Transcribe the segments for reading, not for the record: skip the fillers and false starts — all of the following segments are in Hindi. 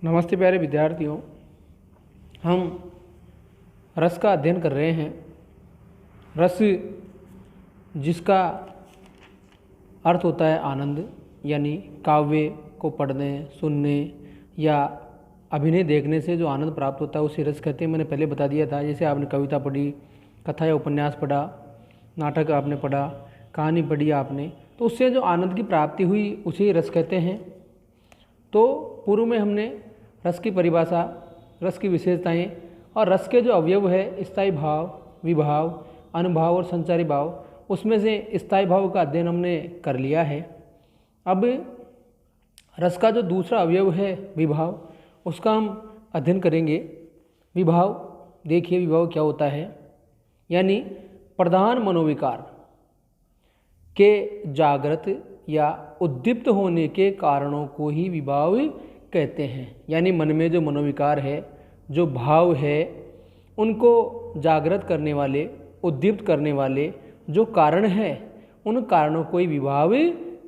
नमस्ते प्यारे विद्यार्थियों। हम रस का अध्ययन कर रहे हैं। रस जिसका अर्थ होता है आनंद, यानी काव्य को पढ़ने, सुनने या अभिनय देखने से जो आनंद प्राप्त होता है उसे रस कहते हैं। मैंने पहले बता दिया था। जैसे आपने कविता पढ़ी, कथा या उपन्यास पढ़ा, नाटक आपने पढ़ा, कहानी पढ़ी आपने, तो उससे जो आनंद की प्राप्ति हुई उसे रस कहते हैं। तो पूर्व में हमने रस की परिभाषा, रस की विशेषताएं और रस के जो अवयव है स्थायी भाव, विभाव, अनुभाव और संचारी भाव, उसमें से स्थायी भाव का अध्ययन हमने कर लिया है। अब रस का जो दूसरा अवयव है विभाव, उसका हम अध्ययन करेंगे। विभाव, देखिए विभाव क्या होता है, यानी प्रधान मनोविकार के जागृत या उद्दीप्त होने के कारणों को ही विभाव कहते हैं। यानी मन में जो मनोविकार है, जो भाव है, उनको जागृत करने वाले, उद्दीप्त करने वाले जो कारण है, उन कारणों को ही विभाव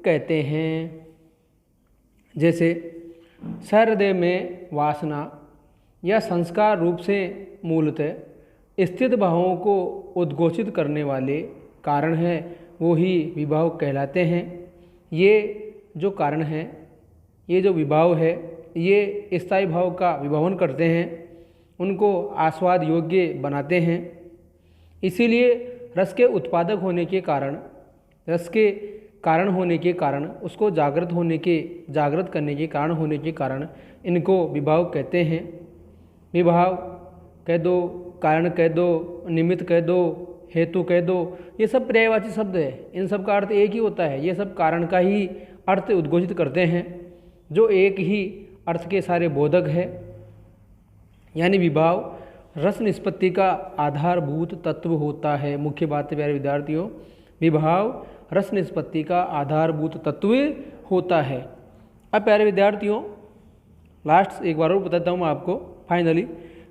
कहते हैं। जैसे सहृदय में वासना या संस्कार रूप से मूलतः स्थित भावों को उद्घोषित करने वाले कारण हैं, वो ही विभाव कहलाते हैं। ये जो कारण हैं, ये जो विभाव है, ये स्थायी भाव का विभावन करते हैं, उनको आस्वाद योग्य बनाते हैं। इसीलिए रस के उत्पादक होने के कारण, रस के कारण होने के कारण, उसको जागृत करने के कारण होने के कारण इनको विभाव कहते हैं। विभाव कह दो, कारण कह दो, निमित्त कह दो, हेतु कह दो, ये सब पर्यायवाची शब्द है। इन सब का अर्थ एक ही होता है। ये सब कारण का ही अर्थ उद्घोषित करते हैं, जो एक ही अर्थ के सारे बोधक है। यानी विभाव रस निष्पत्ति का आधारभूत तत्व होता है। मुख्य बात है प्यारे विद्यार्थियों, विभाव रस निष्पत्ति का आधारभूत तत्व होता है। अब प्यारे विद्यार्थियों, लास्ट एक बार और बताता हूँ मैं आपको फाइनली,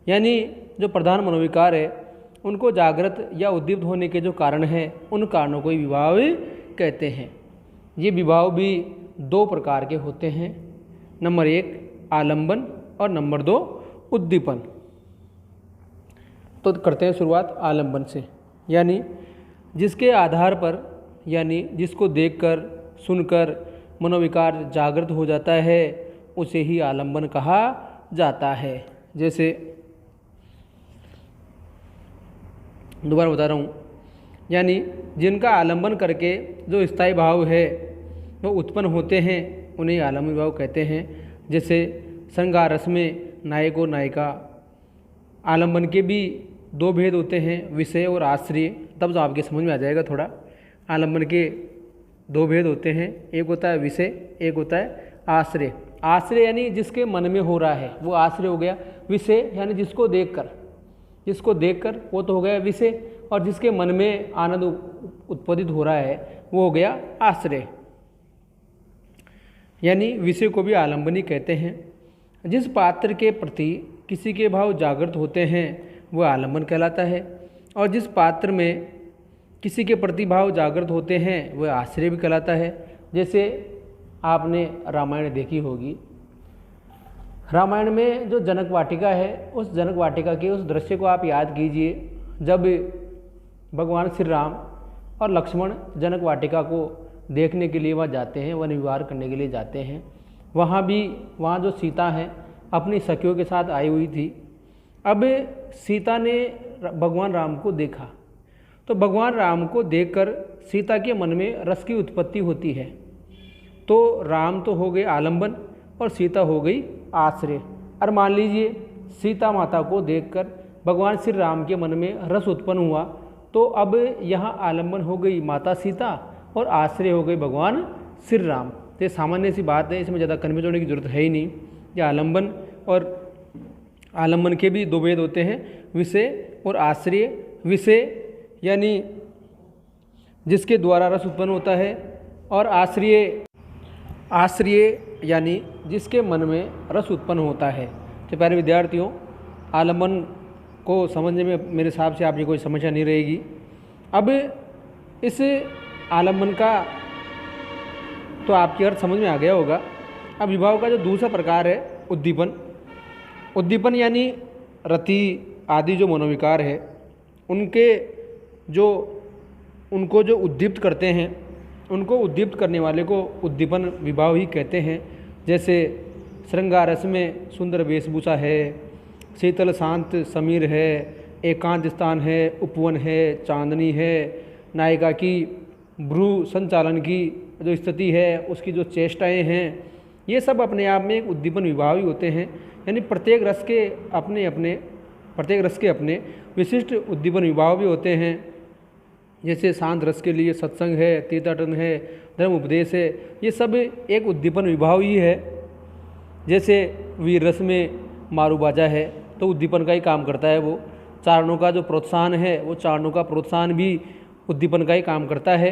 यानी जो प्रधान मनोविकार है, उनको जागृत या उद्दीप्त होने के जो कारण हैं, उन कारणों को ही विभाव कहते हैं। ये विभाव भी दो प्रकार के होते हैं। नंबर 1 आलंबन और नंबर 2 उद्दीपन। तो करते हैं शुरुआत आलंबन से, यानी जिसके आधार पर, यानी जिसको देखकर, सुनकर मनोविकार जागृत हो जाता है, उसे ही आलंबन कहा जाता है। जैसे दोबारा बता रहा हूँ, यानी जिनका आलंबन करके जो स्थायी भाव है वो उत्पन्न होते हैं, उन्हें आलंबन भाव कहते हैं। जैसे श्रृंगार रस में नायक और नायिका, आलंबन के भी दो भेद होते हैं, विषय और आश्रय। तब जो आपके समझ में आ जाएगा थोड़ा। आलंबन के दो भेद होते हैं, एक होता है विषय, एक होता है आश्रय। आश्रय यानी जिसके मन में हो रहा है वो आश्रय हो गया। विषय यानी जिसको देखकर वो तो हो गया विषय, और जिसके मन में आनंद उत्पादित हो रहा है वो हो गया आश्रय। यानी विषय को भी आलंबनी कहते हैं। जिस पात्र के प्रति किसी के भाव जागृत होते हैं वह आलंबन कहलाता है, और जिस पात्र में किसी के प्रति भाव जागृत होते हैं वह आश्रय भी कहलाता है। जैसे आपने रामायण देखी होगी। रामायण में जो जनक वाटिका है, उस जनक वाटिका के उस दृश्य को आप याद कीजिए, जब भगवान श्री राम और लक्ष्मण जनक वाटिका को देखने के लिए वहाँ जाते हैं, वन विहार करने के लिए जाते हैं। वहाँ जो सीता है अपनी सखियों के साथ आई हुई थी। अब सीता ने भगवान राम को देखा, तो भगवान राम को देखकर सीता के मन में रस की उत्पत्ति होती है। तो राम तो हो गए आलंबन और सीता हो गई आश्रय। और मान लीजिए सीता माता को देखकर भगवान श्री राम के मन में रस उत्पन्न हुआ, तो अब यहाँ आलंबन हो गई माता सीता और आश्रय हो गई भगवान श्री राम। तो ये सामान्य सी बात है, इसमें ज़्यादा कन्फ्यूज होने की जरूरत है ही नहीं। ये आलंबन और आलंबन के भी दो भेद होते हैं, विषय और आश्रय। विषय यानी जिसके द्वारा रस उत्पन्न होता है, और आश्रय यानी जिसके मन में रस उत्पन्न होता है। तो प्यारे विद्यार्थियों, आलंबन को समझने में मेरे हिसाब से आपकी कोई समस्या नहीं रहेगी। अब इस आलंबन का तो आपके अर्थ समझ में आ गया होगा। अब विभाव का जो दूसरा प्रकार है उद्दीपन, उद्दीपन यानी रति आदि जो मनोविकार है उनको जो उद्दीप्त करते हैं, उनको उद्दीप्त करने वाले को उद्दीपन विभाव ही कहते हैं। जैसे श्रृंगार रस में सुंदर वेशभूषा है, शीतल शांत समीर है, एकांत स्थान है, उपवन है, चांदनी है, नायिका की भ्रू संचालन की जो स्थिति है, उसकी जो चेष्टाएं हैं, ये सब अपने आप में एक उद्दीपन विभाव ही होते हैं। यानी प्रत्येक रस के अपने विशिष्ट उद्दीपन विभाव भी होते हैं। जैसे शांत रस के लिए सत्संग है, तीर्थाटन है, धर्म उपदेश है, ये सब एक उद्दीपन विभाव ही है। जैसे वीर रस में मारू बाजा है तो उद्दीपन का ही काम करता है वो। चारणों का जो प्रोत्साहन है वो चारणों का प्रोत्साहन भी उद्दीपन का ही काम करता है।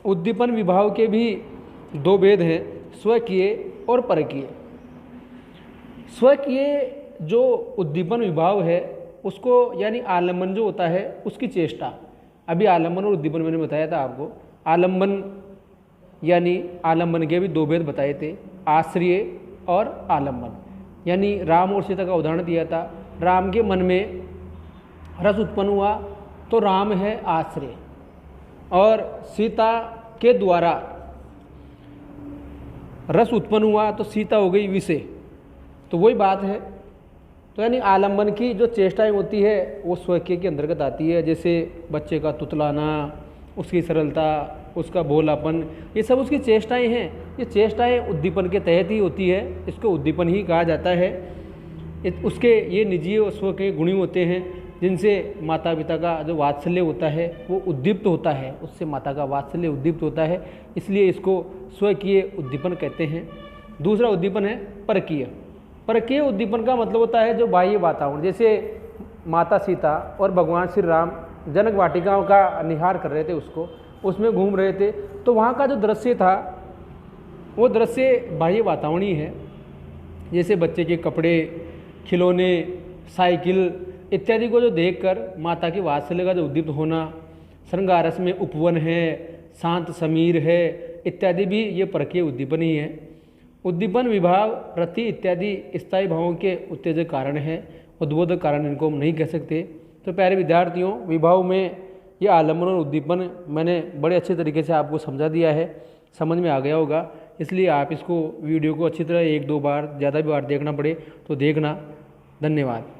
उद्दीपन विभाव के भी दो भेद हैं, स्वकीय और परकीय। स्वकीय जो उद्दीपन विभाव है उसको यानी आलम्बन जो होता है उसकी चेष्टा, अभी आलम्बन और उद्दीपन मैंने बताया था आपको। आलम्बन यानी आलम्बन के भी दो भेद बताए थे, आश्रय और आलम्बन। यानी राम और सीता का उदाहरण दिया था। राम के मन में रस उत्पन्न हुआ तो राम है आश्रय, और सीता के द्वारा रस उत्पन्न हुआ तो सीता हो गई विषय। तो वही बात है। तो यानी आलम्बन की जो चेष्टाएं होती है वो स्वकीय के अंतर्गत आती है। जैसे बच्चे का तुतलाना, उसकी सरलता, उसका भोलापन, ये सब उसकी चेष्टाएं हैं। ये चेष्टाएं उद्दीपन के तहत ही होती है, इसको उद्दीपन ही कहा जाता है। उसके ये निजी और स्व के गुण होते हैं जिनसे माता पिता का जो वात्सल्य होता है वो उद्दीप्त होता है, उससे माता का वात्सल्य उद्दीप्त होता है, इसलिए इसको स्वकीय उद्दीपन कहते हैं। दूसरा उद्दीपन है परकीय। परकीय उद्दीपन का मतलब होता है जो बाह्य वातावरण, जैसे माता सीता और भगवान श्री राम जनक वाटिकाओं का निहार कर रहे थे, उसमें घूम रहे थे, तो वहाँ का जो दृश्य था वो दृश्य बाह्य वातावरण ही है। जैसे बच्चे के कपड़े, खिलौने, साइकिल इत्यादि को जो देखकर माता की वात्सल्य का जो उद्दीप्त होना, श्रृंगार रस में उपवन है, शांत समीर है इत्यादि भी ये परकीय उद्दीपन ही है। उद्दीपन विभाव, रति इत्यादि स्थायी भावों के उत्तेजक कारण है, उद्बोधक कारण इनको हम नहीं कह सकते। तो प्यारे विद्यार्थियों, विभाव में ये आलम्बन और उद्दीपन मैंने बड़े अच्छे तरीके से आपको समझा दिया है, समझ में आ गया होगा। इसलिए आप इसको वीडियो को अच्छी तरह 1-2 बार, ज़्यादा भी बार देखना पड़े तो देखना। धन्यवाद।